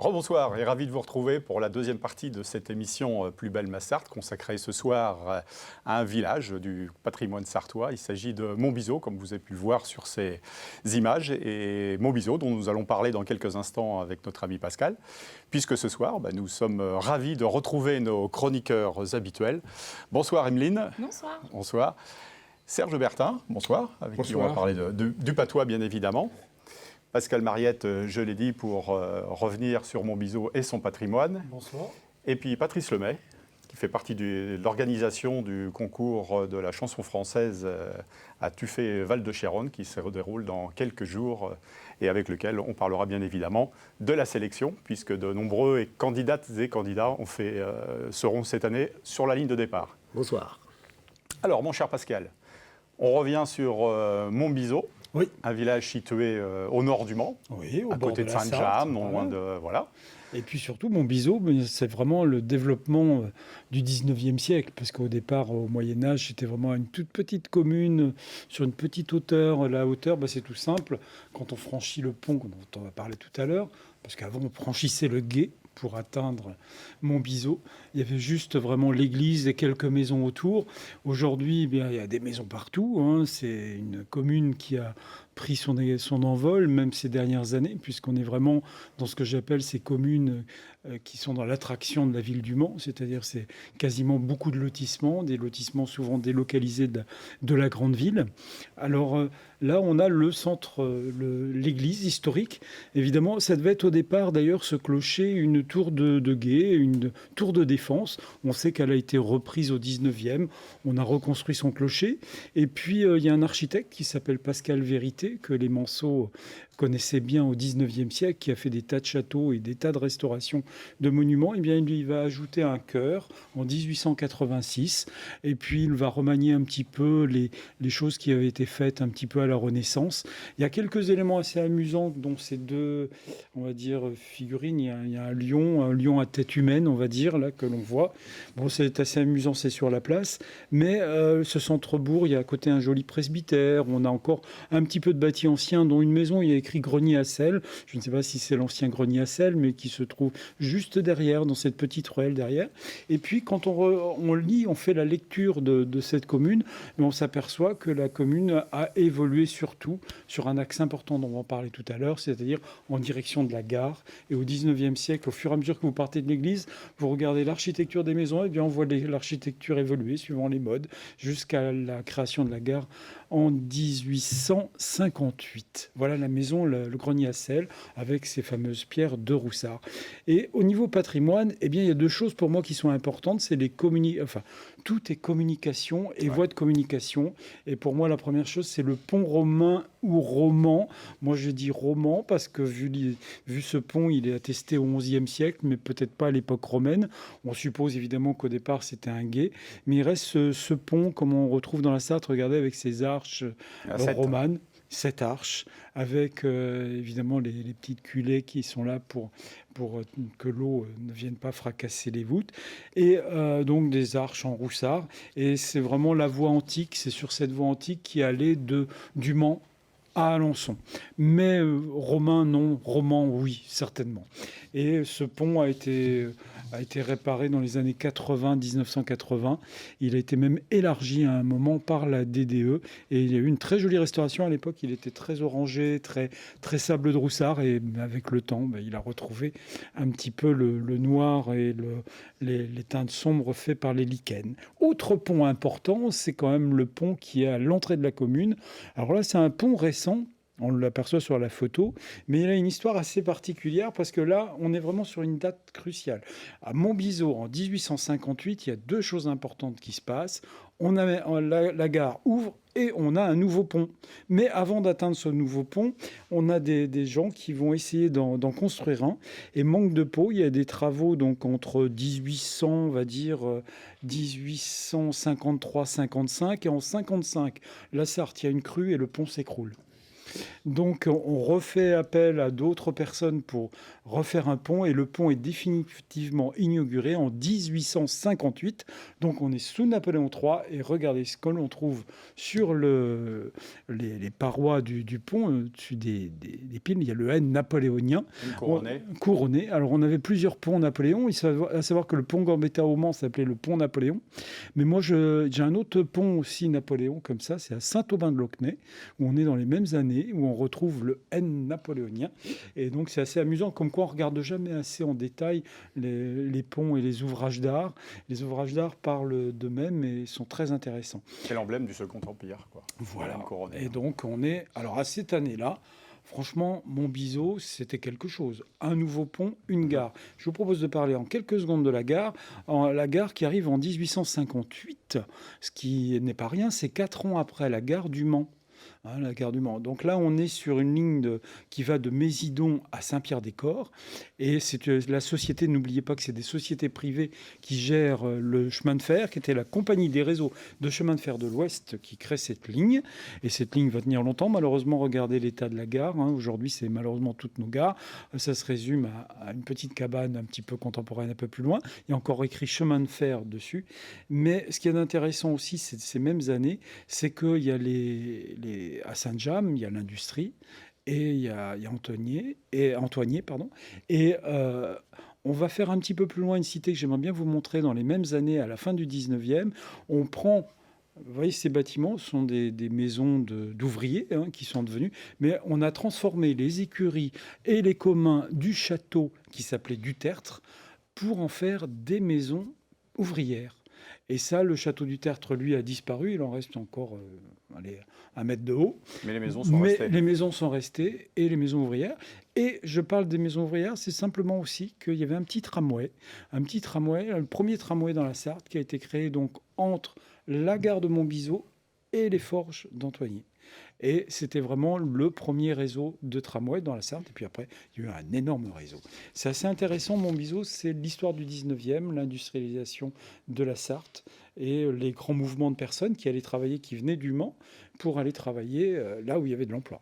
Rebonsoir et ravi de vous retrouver pour la deuxième partie de cette émission Plus belle ma Sarthe, consacrée ce soir à un village du patrimoine sartois. Il s'agit de Montbiseau, comme vous avez pu le voir sur ces images, et Montbiseau dont nous allons parler dans quelques instants avec notre ami Pascal, puisque ce soir, nous sommes ravis de retrouver nos chroniqueurs habituels. Bonsoir Emeline. Bonsoir. Bonsoir. Serge Bertin, bonsoir, avec qui on va parler du patois bien évidemment. Pascal Mariette, je l'ai dit, pour revenir sur Montbiseau et son patrimoine. Bonsoir. Et puis Patrice Lemay, qui fait partie de l'organisation du concours de la chanson française à Tuffet-Val de Chéronne, qui se déroule dans quelques jours et avec lequel on parlera bien évidemment de la sélection, puisque de nombreux candidates et candidats seront cette année sur la ligne de départ. Bonsoir. Alors, mon cher Pascal, on revient sur Montbiseau. Oui. Un village situé au nord du Mans, oui, à côté de Saint-James, non loin de... Voilà. Et puis surtout, Montbiseau, c'est vraiment le développement du 19e siècle, parce qu'au départ, au Moyen-Âge, c'était vraiment une toute petite commune sur une petite hauteur. La hauteur, c'est tout simple. Quand on franchit le pont, dont on va parler tout à l'heure, parce qu'avant, on franchissait le gué pour atteindre Montbiseau. Il y avait juste vraiment l'église et quelques maisons autour. Aujourd'hui, il y a des maisons partout. Hein. C'est une commune qui a pris son envol, même ces dernières années, puisqu'on est vraiment dans ce que j'appelle ces communes qui sont dans l'attraction de la ville du Mans, c'est-à-dire c'est quasiment beaucoup de lotissements, des lotissements souvent délocalisés de la grande ville. Alors là, on a le centre, l'église historique. Évidemment, ça devait être au départ d'ailleurs ce clocher, une tour de guet, une tour de défense. On sait qu'elle a été reprise au 19e. On a reconstruit son clocher. Et puis, il y a un architecte qui s'appelle Pascal Vérité, que les Manceaux connaissaient bien au 19e siècle, qui a fait des tas de châteaux et des tas de restaurations de monuments. Eh bien, il lui va ajouter un chœur en 1886. Et puis, il va remanier un petit peu les choses qui avaient été faites un petit peu à la Renaissance. Il y a quelques éléments assez amusants, dont ces deux, on va dire, figurines. Il y a un lion à tête humaine, on va dire, là, que l'on voit. Bon, c'est assez amusant, c'est sur la place. Mais ce centre-bourg, il y a à côté un joli presbytère. On a encore un petit peu de bâti ancien, dont une maison, il y a écrit grenier à sel. Je ne sais pas si c'est l'ancien grenier à sel, mais qui se trouve juste derrière, dans cette petite ruelle derrière. Et puis, quand on lit, on fait la lecture de cette commune, on s'aperçoit que la commune a évolué surtout sur un axe important dont on va en parler tout à l'heure, c'est-à-dire en direction de la gare. Et au 19e siècle, au fur et à mesure que vous partez de l'église, vous regardez l'architecture des maisons, et bien on voit l'architecture évoluer suivant les modes, jusqu'à la création de la gare en 1858. Voilà la maison, le grenier à sel, avec ces fameuses pierres de Roussard. Et au niveau patrimoine, eh bien, il y a deux choses pour moi qui sont importantes. C'est tout est communication et voie de communication. Et pour moi, la première chose, c'est le pont romain ou roman. Moi, je dis roman parce que vu ce pont, il est attesté au XIe siècle, mais peut-être pas à l'époque romaine. On suppose évidemment qu'au départ, c'était un gué. Mais il reste ce pont, comme on retrouve dans la Sarthe, regardez, avec ses arches romanes. 7 arches, avec évidemment les petites culées qui sont là pour que l'eau ne vienne pas fracasser les voûtes, et donc des arches en roussard. Et c'est vraiment la voie antique, c'est sur cette voie antique qui allait du Mans à Alençon. Mais romain, non. Roman, oui, certainement. Et ce pont a été réparé dans les années 1980. Il a été même élargi à un moment par la DDE. Et il y a eu une très jolie restauration à l'époque. Il était très orangé, très, très sable de roussard. Et avec le temps, il a retrouvé un petit peu le noir et les teintes sombres faits par les lichens. Autre pont important, c'est quand même le pont qui est à l'entrée de la commune. Alors là, c'est un pont récent. On l'aperçoit sur la photo, mais il a une histoire assez particulière parce que là, on est vraiment sur une date cruciale. À Montbiseau, en 1858, il y a deux choses importantes qui se passent. La gare ouvre et on a un nouveau pont. Mais avant d'atteindre ce nouveau pont, on a des gens qui vont essayer d'en construire un. Et manque de peau, il y a des travaux donc entre 1800, on va dire 1853-55, et en 55, la Sarthe, il y a une crue et le pont s'écroule. Donc, on refait appel à d'autres personnes pour refaire un pont et le pont est définitivement inauguré en 1858. Donc, on est sous Napoléon III et regardez ce que l'on trouve sur les parois du pont, au-dessus des piles. Il y a le N napoléonien. Couronné. Alors, on avait plusieurs ponts Napoléon. Il faut savoir que le pont Gambetta au Mans s'appelait le pont Napoléon. Mais moi, j'ai un autre pont aussi Napoléon comme ça, c'est à Saint-Aubin-de-Launay, où on est dans les mêmes années, où on retrouve le N napoléonien. Et donc, c'est assez amusant, comme quoi on ne regarde jamais assez en détail les ponts et les ouvrages d'art. Les ouvrages d'art parlent d'eux-mêmes et sont très intéressants. C'est l'emblème du Second Empire, quoi. Voilà. Et donc, on est... Alors, à cette année-là, franchement, Montbiseau, c'était quelque chose. Un nouveau pont, une gare. Je vous propose de parler en quelques secondes de la gare. La gare qui arrive en 1858, ce qui n'est pas rien, c'est 4 ans après la gare du Mans. La gare du Mans. Donc là, on est sur une ligne qui va de Mésidon à Saint-Pierre-des-Corps. Et c'est la société, n'oubliez pas que c'est des sociétés privées qui gèrent le chemin de fer, qui était la compagnie des réseaux de chemin de fer de l'Ouest qui crée cette ligne. Et cette ligne va tenir longtemps. Malheureusement, regardez l'état de la gare. Aujourd'hui, c'est malheureusement toutes nos gares. Ça se résume à une petite cabane un petit peu contemporaine un peu plus loin. Il y a encore écrit chemin de fer dessus. Mais ce qui est intéressant aussi, c'est ces mêmes années, c'est qu'il y a à Saint-James, il y a l'industrie et il y a Antoigné, et on va faire un petit peu plus loin une cité que j'aimerais bien vous montrer dans les mêmes années, à la fin du 19e. On prend, vous voyez, ces bâtiments sont des maisons d'ouvriers qui sont devenus, mais on a transformé les écuries et les communs du château qui s'appelait du Tertre pour en faire des maisons ouvrières. Et ça, le château du Tertre, lui, a disparu. Il en reste encore 1 mètre de haut. Mais les maisons sont restées. Les maisons sont restées, et les maisons ouvrières. Et je parle des maisons ouvrières, c'est simplement aussi qu'il y avait un petit tramway, le premier tramway dans la Sarthe, qui a été créé donc entre la gare de Montbiseau et les forges d'Antoigné. Et c'était vraiment le premier réseau de tramway dans la Sarthe. Et puis après, il y a eu un énorme réseau. C'est assez intéressant, Montbiseau, c'est l'histoire du 19e, l'industrialisation de la Sarthe et les grands mouvements de personnes qui allaient travailler, qui venaient du Mans pour aller travailler là où il y avait de l'emploi.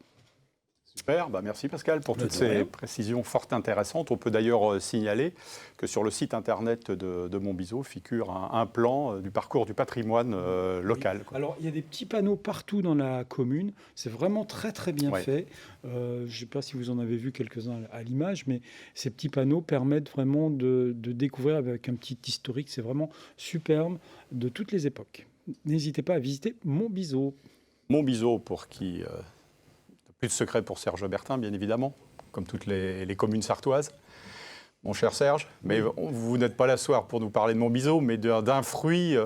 Super, merci Pascal pour toutes ces précisions fort intéressantes. On peut d'ailleurs signaler que sur le site internet de Montbiseau figure un plan du parcours du patrimoine local. Oui. Alors il y a des petits panneaux partout dans la commune, c'est vraiment très très bien fait. Je ne sais pas si vous en avez vu quelques-uns à l'image, mais ces petits panneaux permettent vraiment de découvrir avec un petit historique, c'est vraiment superbe de toutes les époques. N'hésitez pas à visiter Montbiseau. Montbiseau pour qui... Plus de secret pour Serge Bertin, bien évidemment, comme toutes les communes sartoises. Mon cher Serge, mais vous n'êtes pas là ce soir pour nous parler de Montbiseau, mais d'un fruit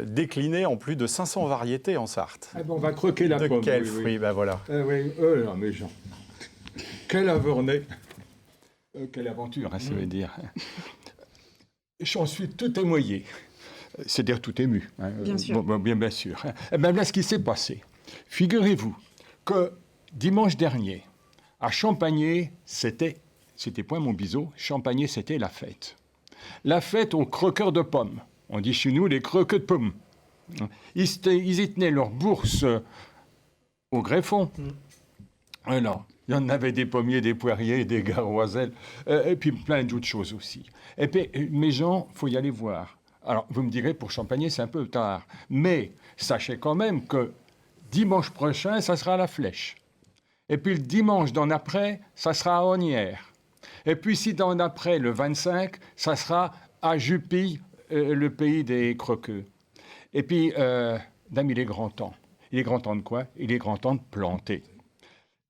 décliné en plus de 500 variétés en Sarthe. On va croquer la pomme. De quel fruit voilà. Là, mes gens. Quel avernet. Quelle aventure, ça veut dire. J'en suis tout émoillé. C'est-à-dire tout ému. Bien sûr. Bien sûr. Là, ce qui s'est passé. Figurez-vous que dimanche dernier, à Champagné, c'était point Montbiseau, Champagné, c'était la fête. La fête aux croqueurs de pommes. On dit chez nous les croqueurs de pommes. Ils y tenaient leur bourse au greffon. Alors, il y en avait des pommiers, des poiriers, des garoiselles, et puis plein d'autres choses aussi. Et puis, mes gens, il faut y aller voir. Alors, vous me direz, pour Champagné, c'est un peu tard. Mais sachez quand même que dimanche prochain, ça sera à la Flèche. Et puis le dimanche d'en après, ça sera à Onnières. Et puis si d'en après, le 25, ça sera à Jupille, le pays des croqueux. Et puis, dame, il est grand temps. Il est grand temps de quoi? Il est grand temps de planter.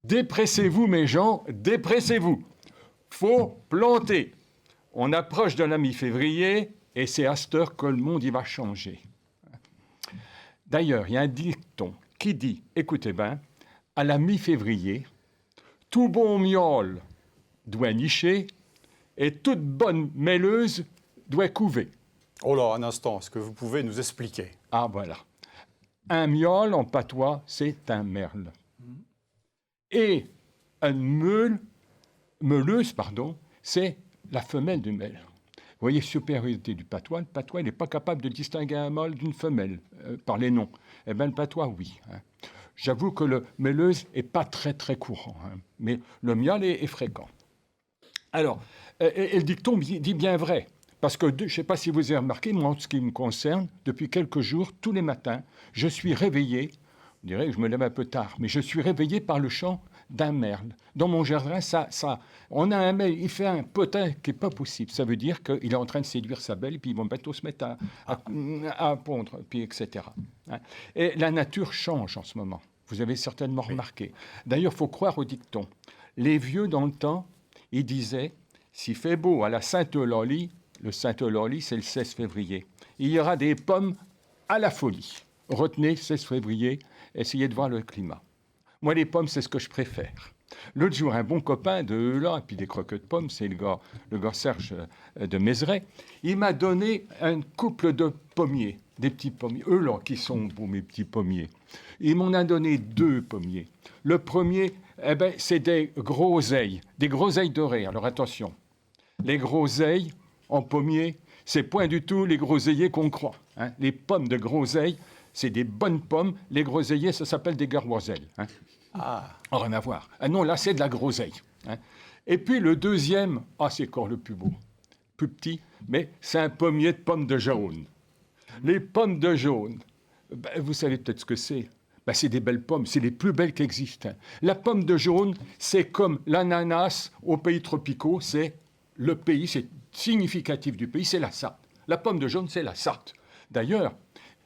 Dépressez-vous, mes gens, dépressez-vous. Faut planter. On approche de la mi-février et c'est à cette heure que le monde y va changer. D'ailleurs, il y a un dicton qui dit, écoutez bien, à la mi-février, tout bon miaule doit nicher et toute bonne mêleuse doit couver. Oh là, un instant, est-ce que vous pouvez nous expliquer? Ah, voilà. Un miaule, en patois, c'est un merle. Et une meuleuse, c'est la femelle du merle. Vous voyez, supériorité du patois. Le patois, il n'est pas capable de distinguer un mâle d'une femelle par les noms. Eh bien, le patois, oui. J'avoue que le Méleuse n'est pas très très courant, hein, mais le mial est fréquent. Alors, et le dicton dit bien vrai, parce que je ne sais pas si vous avez remarqué, moi, en ce qui me concerne, depuis quelques jours, tous les matins, je suis réveillé, on dirait que je me lève un peu tard, mais je suis réveillé par le chant d'un merle. Dans mon jardin, on a un merle, il fait un potin qui n'est pas possible. Ça veut dire qu'il est en train de séduire sa belle, puis ils vont bientôt se mettre à pondre, puis etc. Et la nature change en ce moment. Vous avez certainement remarqué. D'ailleurs, il faut croire au dicton. Les vieux, dans le temps, ils disaient, s'il fait beau à la Sainte-Eulalie, le Sainte-Eulalie, c'est le 16 février, il y aura des pommes à la folie. Retenez 16 février, essayez de voir le climat. Moi, les pommes, c'est ce que je préfère. L'autre jour, un bon copain de Eulan, et puis des croquettes de pommes, c'est le gars Serge de Mézeray, il m'a donné un couple de pommiers, des petits pommiers. Eulan, qui sont beaux, mes petits pommiers. Il m'en a donné 2 pommiers. Le premier, c'est des groseilles dorées. Alors attention, les groseilles en pommier, c'est point du tout les groseilliers qu'on croit. Hein. Les pommes de groseilles, c'est des bonnes pommes. Les groseilliers, ça s'appelle des garroiselles. Hein. Rien à voir. Ah non, là, c'est de la groseille. Hein. Et puis le deuxième, c'est encore le plus beau, plus petit, mais c'est un pommier de pommes de jaune. Les pommes de jaune, vous savez peut-être ce que c'est. C'est des belles pommes, c'est les plus belles qui existent. Hein. La pomme de jaune, c'est comme l'ananas aux pays tropicaux, c'est le pays, c'est significatif du pays, c'est la Sarthe. La pomme de jaune, c'est la Sarthe. D'ailleurs,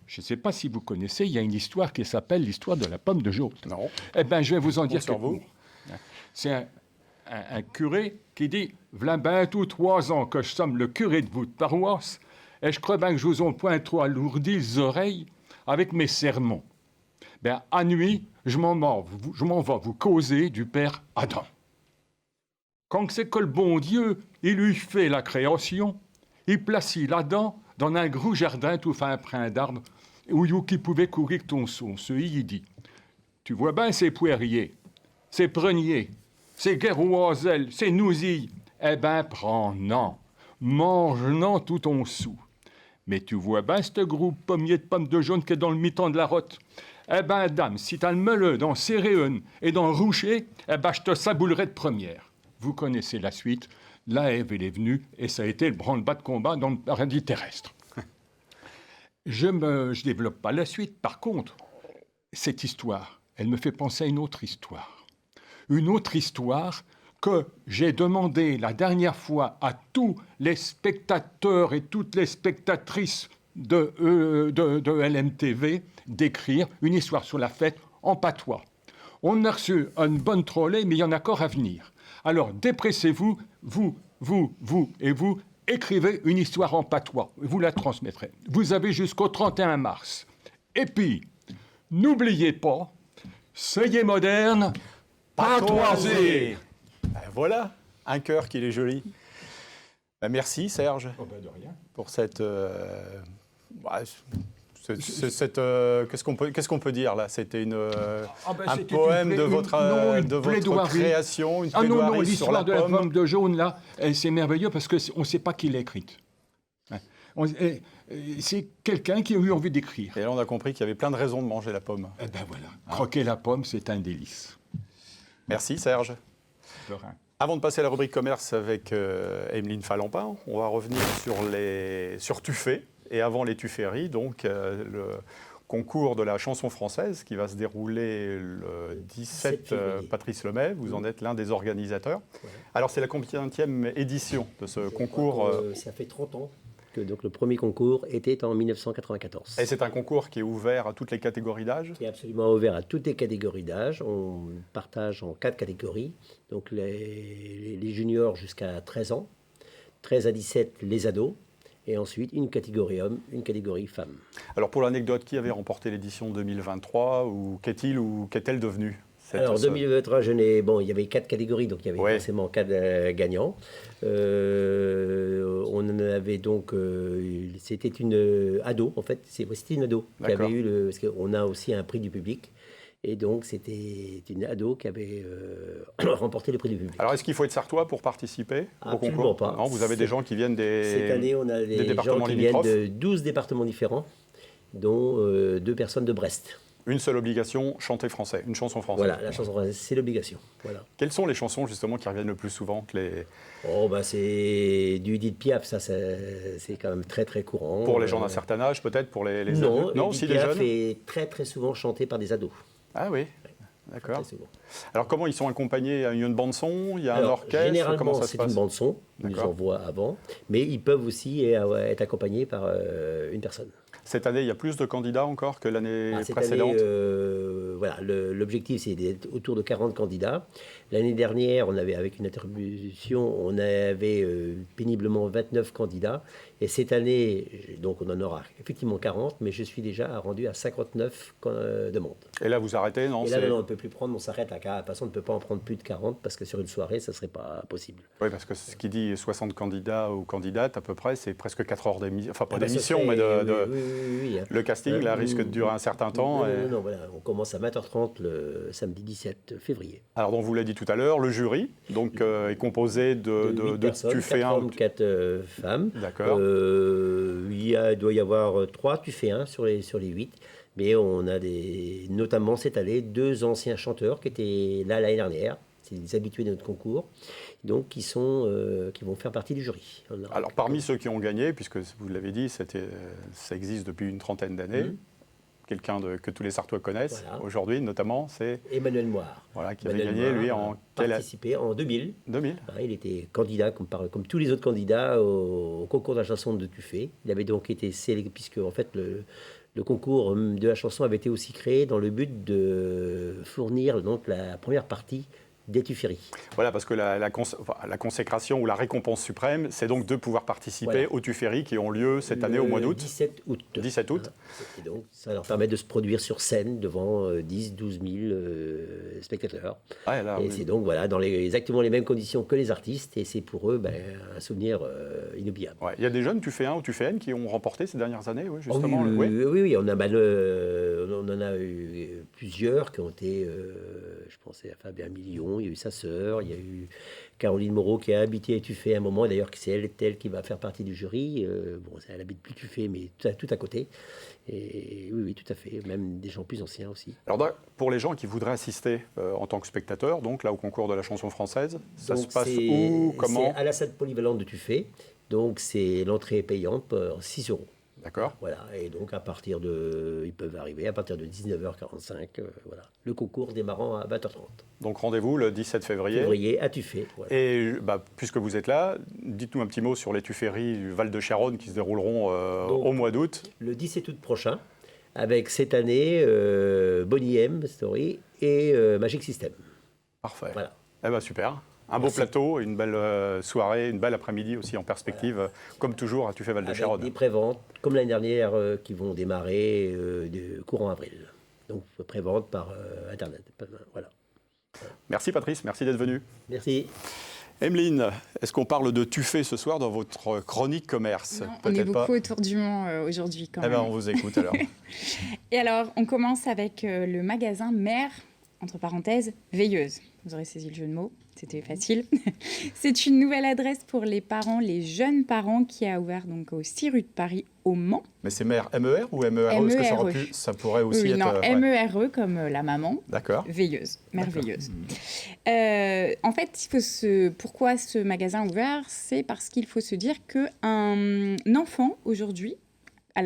je ne sais pas si vous connaissez, il y a une histoire qui s'appelle l'histoire de la pomme de jaune. Non. Je vais vous en dire quelques mots. C'est un curé qui dit « V'là bientôt 3 ans que je somme le curé de votre paroisse, et je crois bien que je vous en point trop alourdi les oreilles avec mes sermons. À nuit, je m'en vais vous causer du père Adam. Quand c'est que le bon Dieu, il lui fait la création, il placie l'Adam dans un gros jardin tout fin plein d'arbres, où qui pouvait courir ton son. Il dit, tu vois bien ces poiriers, ces preniers, ces guerroiselles, ces nousilles, prends-en, mange-en tout ton sou. Mais tu vois bien ce gros pommier de pommes de jaune qui est dans le mi-temps de la rotte. Dame, si t'as le meuleux dans Céréune et dans Roucher, je te saboulerai de première. Vous connaissez la suite. La Ève, elle est venue et ça a été le branle-bas de combat dans le paradis terrestre. Je développe pas la suite. Par contre, cette histoire, elle me fait penser à une autre histoire. Une autre histoire que j'ai demandé la dernière fois à tous les spectateurs et toutes les spectatrices de LMTV d'écrire une histoire sur la fête en patois. On a reçu une bonne trolley, mais il y en a encore à venir. Alors, dépressez-vous, vous, écrivez une histoire en patois. Vous la transmettrez. Vous avez jusqu'au 31 mars. Et puis, n'oubliez pas, soyez moderne, patoisé. Voilà, un cœur qu'il est joli. Merci Serge De rien. pour cette... qu'est-ce qu'on peut dire là? C'était un poème de votre création, une plaidoirie sur la l'histoire de la pomme de jaune là, c'est merveilleux parce qu'on ne sait pas qui l'a écrite. C'est quelqu'un qui a eu envie d'écrire. Et là, on a compris qu'il y avait plein de raisons de manger la pomme. Voilà, croquer la pomme, c'est un délice. Merci Serge. De rien. Avant de passer à la rubrique commerce avec Emeline Falampin, on va revenir sur Tuffet. Et avant les Tufferies, donc le concours de la chanson française qui va se dérouler le 17 Patrice Lemay. Vous en êtes l'un des organisateurs. Ouais. Alors, c'est la combienième édition de ce concours Ça fait 30 ans que donc, le premier concours était en 1994. Et c'est un concours qui est ouvert à toutes les catégories d'âge? Qui est absolument ouvert à toutes les catégories d'âge. On partage en 4 catégories. Donc, les juniors jusqu'à 13 ans, 13 à 17, les ados. Et ensuite, une catégorie hommes, une catégorie femmes. Alors, pour l'anecdote, qui avait remporté l'édition 2023 ou qu'est-il ou qu'est-elle devenue? Alors, 2023, il y avait 4 catégories, donc il y avait forcément 4 gagnants. On en avait donc... c'était une ado, en fait. C'était une ado qui avait eu parce qu'on a aussi un prix du public. Et donc, c'était une ado qui avait remporté le prix du public. Alors, est-ce qu'il faut être sartois pour participer au concours? Absolument pas. Non, vous avez des gens qui viennent Cette année, on a des gens qui viennent de 12 départements différents, dont 2 personnes de Brest. Une seule obligation, chanter français, une chanson française. Voilà, la chanson française, c'est l'obligation. Voilà. Quelles sont les chansons justement qui reviennent le plus souvent Oh, bah c'est du Edith Piaf, ça c'est quand même très très courant. Pour les gens d'un certain âge, peut-être pour les non, adultes. Non, Edith si les Piaf jeunes. est très très souvent chanté par des ados. Ah oui, d'accord. Très souvent. Alors comment ils sont accompagnés? Il y a une bande-son, il y a un Alors, orchestre, généralement, comment ça se c'est passe? une bande-son, ils nous D'accord. envoient avant, mais ils peuvent aussi être accompagnés par une personne. Cette année, il y a plus de candidats encore que l'année Cette précédente. année, voilà, l'objectif, c'est d'être autour de 40 candidats. L'année dernière, on avait, avec une attribution, on avait péniblement 29 candidats. Et cette année, donc on en aura effectivement 40, mais je suis déjà rendu à 59 demandes. Et là, vous arrêtez, non? Et là, non, on ne peut plus prendre, on s'arrête à 40. De toute façon, on ne peut pas en prendre plus de 40 parce que sur une soirée, ça ne serait pas possible. Oui, parce que ce qui dit 60 candidats ou candidates, à peu près, c'est presque 4 heures d'émission. Enfin, pas Ah bah, d'émission, ça mais serait- oui, hein. le casting, là, risque de durer un certain temps. Non, voilà, on commence à 20h30 le samedi 17 février. Alors, donc, vous l'avez dit tout à l'heure, le jury donc, est composé de 8 personnes, tu fais 4 un. hommes, 4 femmes. D'accord. Il doit y avoir 3 tu fais 1 sur les 8. Mais on a notamment cette année 2 anciens chanteurs qui étaient là l'année dernière. C'est des habitués de notre concours. Donc qui vont faire partie du jury. Alors, parmi ceux qui ont gagné, puisque vous l'avez dit, ça existe depuis une trentaine d'années, quelqu'un que tous les Sartois connaissent Voilà. aujourd'hui, notamment, c'est Emmanuel Moire. voilà, qui avait Emmanuel gagné, Moire lui, a en quelle année? participé en 2000. 2000. Il était candidat, comme tous les autres candidats, au concours de la chanson de Tuffet. Il avait donc été sélectionné, puisque en fait, le concours de la chanson avait été aussi créé dans le but de fournir donc, la première partie des Tufferies. Voilà, parce que la consécration ou la récompense suprême, c'est donc de pouvoir participer Voilà. aux Tufferies qui ont lieu cette année au mois d'août. 17 août. 17 août. Et donc, ça leur permet de se produire sur scène devant 10, 12 000 spectateurs. Ouais, là, Et oui. c'est donc voilà, dans exactement les mêmes conditions que les artistes. Et c'est pour eux un souvenir inoubliable. Ouais, il y a des jeunes Tu fais 1 ou Tu fais N qui ont remporté ces dernières années, oui, Oh justement. oui, on en a eu plusieurs qui ont été, je pensais à Fabien Million, il y a eu sa sœur, il y a eu Caroline Moreau qui a habité à Tuffet à un moment, d'ailleurs c'est elle qui va faire partie du jury. Elle habite plus Tuffet, mais tout à côté. Et oui, tout à fait, même des gens plus anciens aussi. Alors, pour les gens qui voudraient assister en tant que spectateurs, donc là au concours de la chanson française, ça Donc, se passe où, comment? C'est à la salle polyvalente de Tuffet, donc l'entrée est payante pour 6 €. D'accord. Voilà, et donc ils peuvent arriver à partir de 19h45, voilà. Le concours démarrant à 20h30. Donc rendez-vous le 17 février. Février à Tuffet. Voilà. Et puisque vous êtes là, dites-nous un petit mot sur les Tufferies du Val-de-Charonne qui se dérouleront Donc, au mois d'août. Le 17 août prochain, avec cette année Bonnie M Story et Magic System. Parfait. Voilà. Eh ben super. Un beau Merci. plateau, une belle soirée, une belle après-midi aussi en perspective, comme toujours à Tuffet Avec Val-de-Charonne. des préventes, comme l'année dernière, qui vont démarrer courant avril. Donc prévente par Internet. Voilà. Merci Patrice, merci d'être venu. Merci. Emeline, est-ce qu'on parle de Tuffet ce soir dans votre chronique commerce? Non, on est Peut-être beaucoup pas. autour du Mans aujourd'hui quand Eh même. ben, on vous écoute alors. Et alors, on commence avec le magasin Mère, entre parenthèses, Veilleuse. Vous aurez saisi le jeu de mots, c'était facile. C'est une nouvelle adresse pour les parents, les jeunes parents, qui a ouvert donc au 6 rue de Paris, au Mans. Mais c'est mère MER ou MERE? Parce que MERE. ça pourrait aussi Oui, être... non, ouais. MERE comme la maman. D'accord. Veilleuse, merveilleuse. En fait, pourquoi ce magasin ouvert? C'est parce qu'il faut se dire qu'un enfant, aujourd'hui, à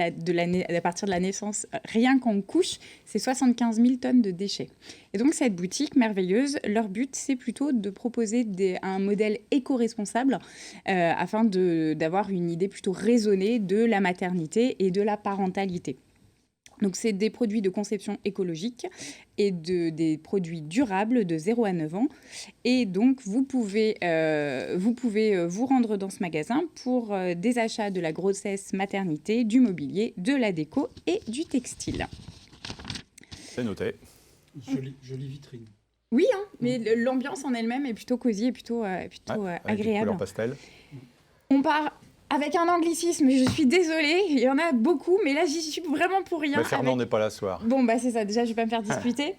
partir de la naissance, rien qu'en couche, c'est 75 000 tonnes de déchets. Et donc, cette boutique merveilleuse, leur but, c'est plutôt de proposer un modèle éco-responsable afin d'avoir une idée plutôt raisonnée de la maternité et de la parentalité. Donc, c'est des produits de conception écologique et des produits durables de 0 à 9 ans. Et donc, vous pouvez vous rendre dans ce magasin pour des achats de la grossesse, maternité, du mobilier, de la déco et du textile. C'est noté. Jolie vitrine. Oui, hein, mais l'ambiance en elle-même est plutôt cosy et plutôt Avec des agréable. couleurs pastel. On part avec un anglicisme, je suis désolée, il y en a beaucoup, mais là, j'y suis vraiment pour rien. Mais Fernand n'est pas là ce soir. Bon, bah c'est ça, déjà, je vais pas me faire disputer.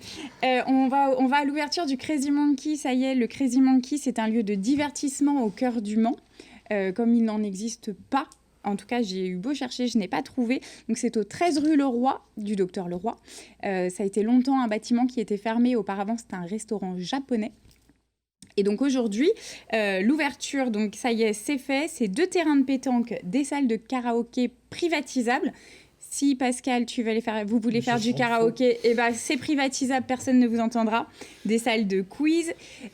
On va à l'ouverture du Crazy Monkey, ça y est, le Crazy Monkey, c'est un lieu de divertissement au cœur du Mans, comme il n'en existe pas En tout cas, j'ai eu beau chercher, je n'ai pas trouvé. Donc, c'est au 13 rue Leroy, du docteur Leroy. Ça a été longtemps un bâtiment qui était fermé. Auparavant, c'était un restaurant japonais. Et donc aujourd'hui, l'ouverture, donc ça y est, c'est fait. C'est 2 terrains de pétanque, des salles de karaoké privatisables. Si Pascal, vous voulez faire du karaoké, eh ben, c'est privatisable, personne ne vous entendra. Des salles de quiz,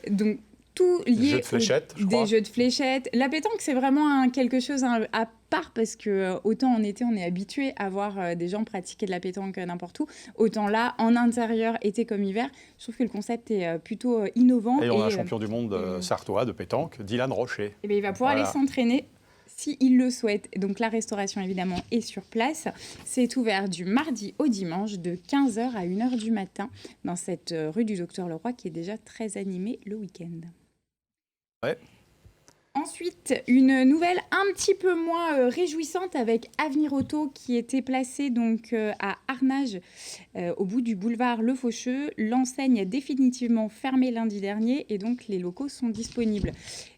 donc tout lié des jeux de fléchettes, je crois. Des jeux de fléchettes. La pétanque, c'est vraiment quelque chose à part parce que autant en été, on est habitué à voir des gens pratiquer de la pétanque n'importe où. Autant là, en intérieur, été comme hiver, je trouve que le concept est plutôt innovant. Et on a un champion du monde sartois de pétanque, Dylan Rocher. Et bien, il va pouvoir aller s'entraîner s'il le souhaite. Donc la restauration, évidemment, est sur place. C'est ouvert du mardi au dimanche de 15h à 1h du matin dans cette rue du Docteur Leroy qui est déjà très animée le week-end. Ouais. Ensuite, une nouvelle un petit peu moins réjouissante avec Avenir Auto qui était placée donc à Arnage, au bout du boulevard Le Faucheux. L'enseigne a définitivement fermé lundi dernier et donc les locaux sont disponibles.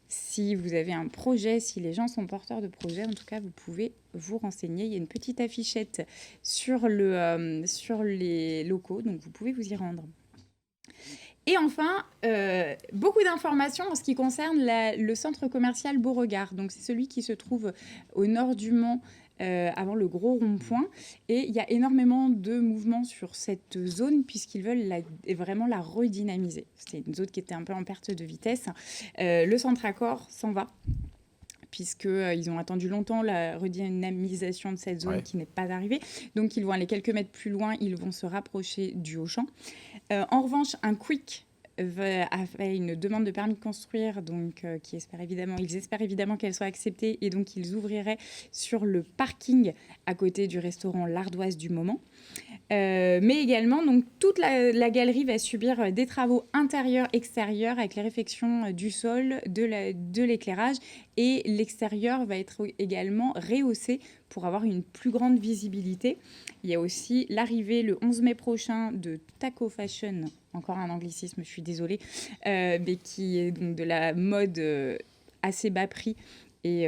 Si vous avez un projet, si les gens sont porteurs de projets, en tout cas, vous pouvez vous renseigner. Il y a une petite affichette sur les locaux, donc vous pouvez vous y rendre. Et enfin, beaucoup d'informations en ce qui concerne le centre commercial Beauregard. Donc, c'est celui qui se trouve au nord du Mans, avant le gros rond-point. Et il y a énormément de mouvements sur cette zone puisqu'ils veulent vraiment la redynamiser. C'était une zone qui était un peu en perte de vitesse. Le centre Accor s'en va puisqu'ils ont attendu longtemps la redynamisation de cette zone qui n'est pas arrivée. Donc, ils vont aller quelques mètres plus loin, ils vont se rapprocher du Auchan. En revanche, un Quick a fait une demande de permis de construire, donc ils espèrent évidemment qu'elle soit acceptée, et donc ils ouvriraient sur le parking à côté du restaurant L'Ardoise du Moment. Mais également, donc, toute la galerie va subir des travaux intérieurs-extérieurs avec les réfections du sol, de l'éclairage, et l'extérieur va être également rehaussé pour avoir une plus grande visibilité. Il y a aussi l'arrivée le 11 mai prochain de Taco Fashion, encore un anglicisme, je suis désolée, mais qui est donc de la mode assez bas prix. Et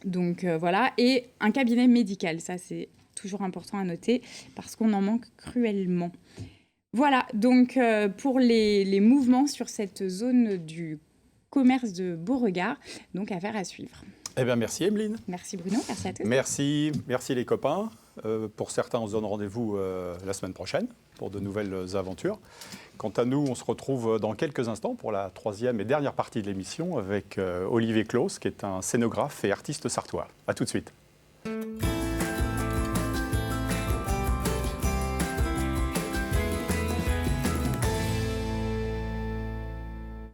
voilà, et un cabinet médical, ça c'est toujours important à noter parce qu'on en manque cruellement. Voilà, donc pour les mouvements sur cette zone du commerce de Beauregard, donc affaire à suivre. Eh bien, merci Emeline. Merci Bruno, merci à tous. Merci les copains. Pour certains, on se donne rendez-vous la semaine prochaine pour de nouvelles aventures. Quant à nous, on se retrouve dans quelques instants pour la 3e et dernière partie de l'émission avec Olivier Claus, qui est un scénographe et artiste sartois. À tout de suite.